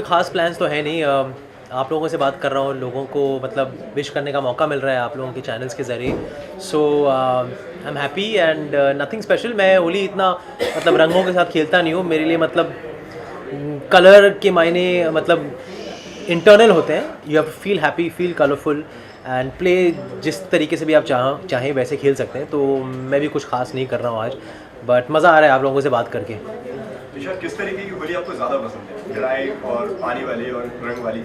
कोई ख़ास प्लान्स तो है नहीं। आप लोगों से बात कर रहा हूँ, लोगों को मतलब विश करने का मौका मिल रहा है आप लोगों के चैनल्स के ज़रिए। So I am happy and nothing special. मैं होली इतना मतलब रंगों के साथ खेलता नहीं हूँ। मेरे लिए मतलब कलर के मायने मतलब इंटरनल होते हैं। You have to feel happy, feel colourful and play. जिस तरीके से भी आप चाहें वैसे खेल सकते हैं। तो मैं भी कुछ खास नहीं कर रहा हूँ आज, बट मज़ा आ रहा है आप लोगों से बात करके। तुषार, किस तरीके की होली आपको ज़्यादा पसंद है? ड्राई और पानी वाली और रंग वाली?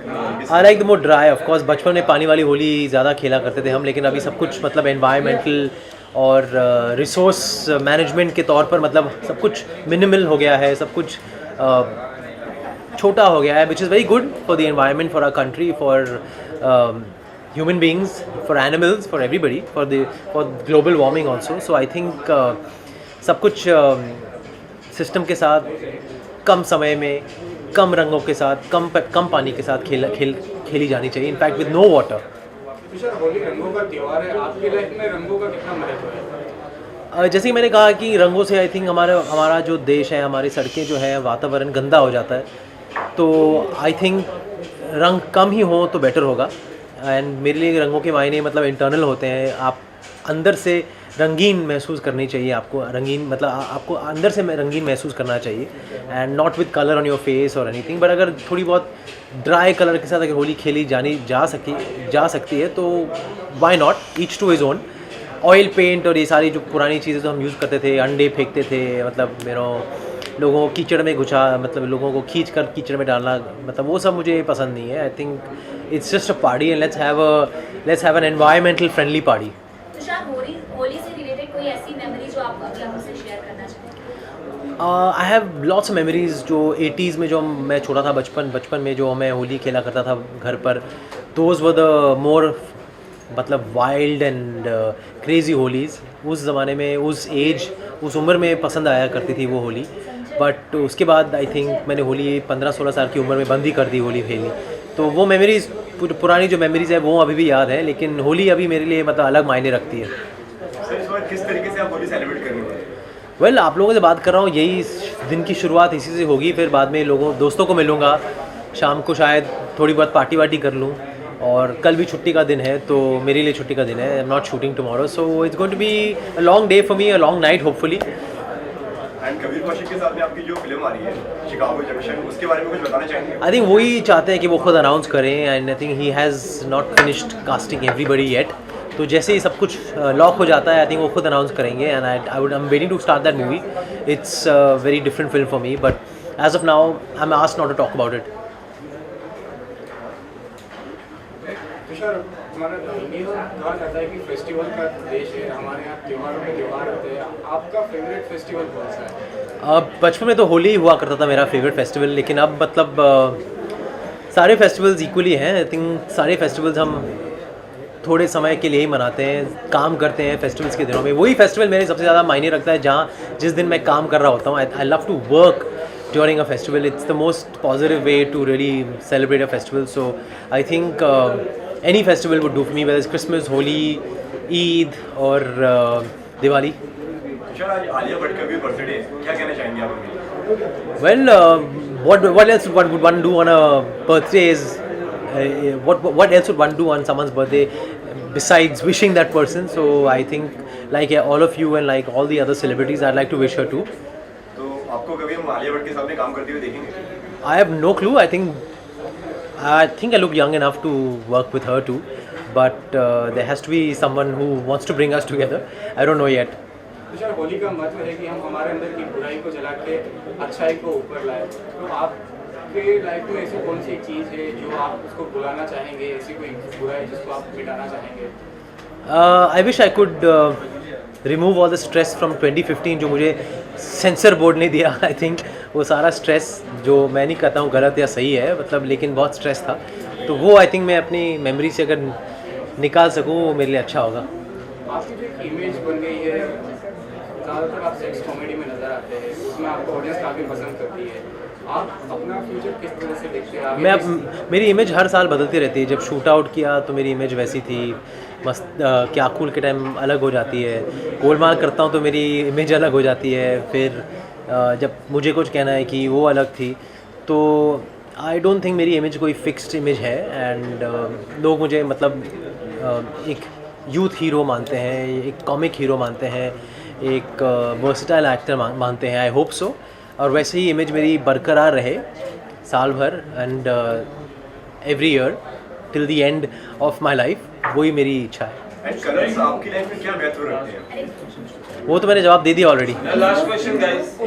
I like the more dry. Of course बचपन में पानी वाली होली ज़्यादा खेला करते थे हम, लेकिन अभी सब कुछ मतलब एनवायरमेंटल और रिसोर्स मैनेजमेंट के तौर पर मतलब सब कुछ मिनिमल हो गया है, सब कुछ छोटा हो गया है, which is very good for the environment, for our country, for human beings, for animals, for everybody, for global warming also. So I think सब कुछ सिस्टम के साथ कम समय में कम रंगों के साथ कम पानी के साथ खेली जानी चाहिए, in fact with no water. Holi रंगों का त्योहार है, आपकी लाइफ में रंगों का कितना महत्व है? जैसे कि मैंने कहा कि रंगों से आई थिंक हमारा जो देश है, हमारी सड़कें जो है, वातावरण गंदा हो जाता है। तो आई थिंक रंग कम ही हो तो बेटर होगा। एंड मेरे लिए रंगों के मायने मतलब इंटरनल होते हैं। आप अंदर से रंगीन महसूस करनी चाहिए आपको। रंगीन मतलब आपको अंदर से रंगीन महसूस करना चाहिए, and not with colour on your face और एनीथिंग। बट अगर थोड़ी बहुत ड्राई कलर के साथ अगर होली खेली जा सकती है तो why not, each to his own. Oil paint और ये सारी जो पुरानी चीज़ें तो हम यूज़ करते थे, अंडे फेंकते थे, मतलब लोगों को कीचड़ में मतलब लोगों को खींच कर कीचड़ में डालना, मतलब वो सब मुझे पसंद नहीं है। I think it's just a party and let's have an environmental friendly party. Tushar, Holi से रिलेटेड कोई ऐसी मेमोरी जो आप अभी हमसे शेयर करना चाहेंगे? I have lots of memories जो 80s में, जो मैं छोटा था, बचपन में जो मैं होली खेला करता था घर पर, दोज वर द मोर मतलब वाइल्ड एंड क्रेज़ी होलीज़। उस ज़माने में, उस एज, उस उम्र में पसंद आया करती थी वो होली। बट उसके बाद आई थिंक मैंने होली 15-16 साल की उम्र में बंद ही कर दी होली खेलनी। तो वो मेमोरीज़, पुरानी जो मेमोरीज़ है वो अभी भी याद है, लेकिन होली अभी मेरे लिए मतलब अलग मायने रखती है। सर, इस बार किस तरीके से आप होली सेलिब्रेट करने वाले हैं? वेल, आप लोगों से बात कर रहा हूँ, यही दिन की शुरुआत इसी से होगी। फिर बाद में दोस्तों को मिलूँगा, शाम को शायद थोड़ी बहुत पार्टी वार्टी कर लूँ। और कल भी छुट्टी का दिन है, तो मेरे लिए छुट्टी का दिन है। I am not shooting tomorrow, so it's going to be a long day for me, a long night hopefully. And Kabir Kaushik के साथ में आपकी जो फिल्म आ रही है शिकागो जंक्शन, उसके बारे में कुछ बताना चाहेंगे? आई थिंक वही चाहते हैं कि वो खुद अनाउंस करें, and I think he has not finished casting everybody yet. तो जैसे ही सब कुछ लॉक हो जाता है, आई थिंक वो खुद अनाउंस करेंगे। And I am waiting to start that movie. It's very different film for me, but as of now I am asked not to talk about it. Tushar, हमारा कहा जाता है कि फेस्टिवल का देश है, हमारे यहाँ त्योहारों में त्योहार होते हैं। आपका फेवरेट फेस्टिवल कौन सा है? बचपन में तो होली हुआ करता था मेरा फेवरेट फेस्टिवल, लेकिन अब मतलब सारे फेस्टिवल्स इक्वली हैं। आई थिंक सारे फेस्टिवल्स हम थोड़े समय के लिए ही मनाते हैं, काम करते हैं फेस्टिवल्स के दिनों में। वही फेस्टिवल मेरे सबसे ज़्यादा मायने रखता है जिस दिन मैं काम कर रहा होता हूँ। I love to work during a festival. It's the most positive way to really celebrate a festival. So I think any festival would do for me, whether it's Christmas, Holi, Eid or Diwali. Tushar, आज आलिया भट्ट का भी birthday है, क्या कहना चाहेंगे आप अभी? Well, what else would one do on a birthday is what else would one do on someone's birthday besides wishing that person? So I think like all of you and like all the other celebrities, I'd like to wish her too. तो आपको कभी हम आलिया भट्ट के सामने काम करते हुए देखेंगे? I have no clue. I think I look young enough to work with her too, but there has to be someone who wants to bring us together. I don't know yet. Tushar, Holi का मतलब है कि हम हमारे अंदर की बुराई को जला के अच्छाई को ऊपर लाए। तो आपके लाइफ में ऐसी कौन सी चीज़ है जो आप उसको बुलाना चाहेंगे, ऐसी कोई बुराई जिसको आप मिटाना चाहेंगे? I wish I could remove all the stress from 2015 जो मुझे सेंसर बोर्ड ने दिया। आई थिंक वो सारा स्ट्रेस, जो मैं नहीं कहता हूँ गलत या सही है मतलब, लेकिन बहुत स्ट्रेस था, तो वो आई थिंक मैं अपनी मेमोरी से अगर निकाल सकूँ वो मेरे लिए अच्छा होगा। आपकी जो एक इमेज बन गई है, ज़्यादातर आप सेक्स कॉमेडी में नज़र आते हैं, उसमें आपको ऑडियंस काफ़ी पसंद करती है। आप अपना फ्यूचर किस तरह से देखते हैं? मेरी इमेज हर साल बदलती रहती है। जब शूट आउट किया तो मेरी इमेज वैसी थी, मस्त क्या कूल के टाइम अलग हो जाती है, गोलमाल करता हूँ तो मेरी इमेज अलग हो जाती है, फिर जब मुझे कुछ कहना है कि वो अलग थी। तो आई डोंट थिंक मेरी इमेज कोई फिक्स्ड इमेज है एंड लोग मुझे मतलब एक यूथ हीरो मानते हैं, एक कॉमिक हीरो मानते हैं, एक वर्सेटाइल एक्टर मानते हैं। आई होप सो, और वैसे ही इमेज मेरी बरकरार रहे साल भर and every year till the end of my life, वही मेरी इच्छा है। एंड कलर्स आपकी लाइफ में क्या महत्व रखते हैं? वो तो मैंने जवाब दे दिया already. Last question guys.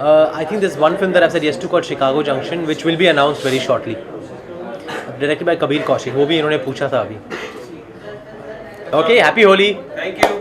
I think there's one film that I've said yes to called Chicago Junction, which will be announced very shortly. Directed by Kabir Kaushik. वो भी इन्होंने पूछा था अभी। Okay, happy Holi. Thank you.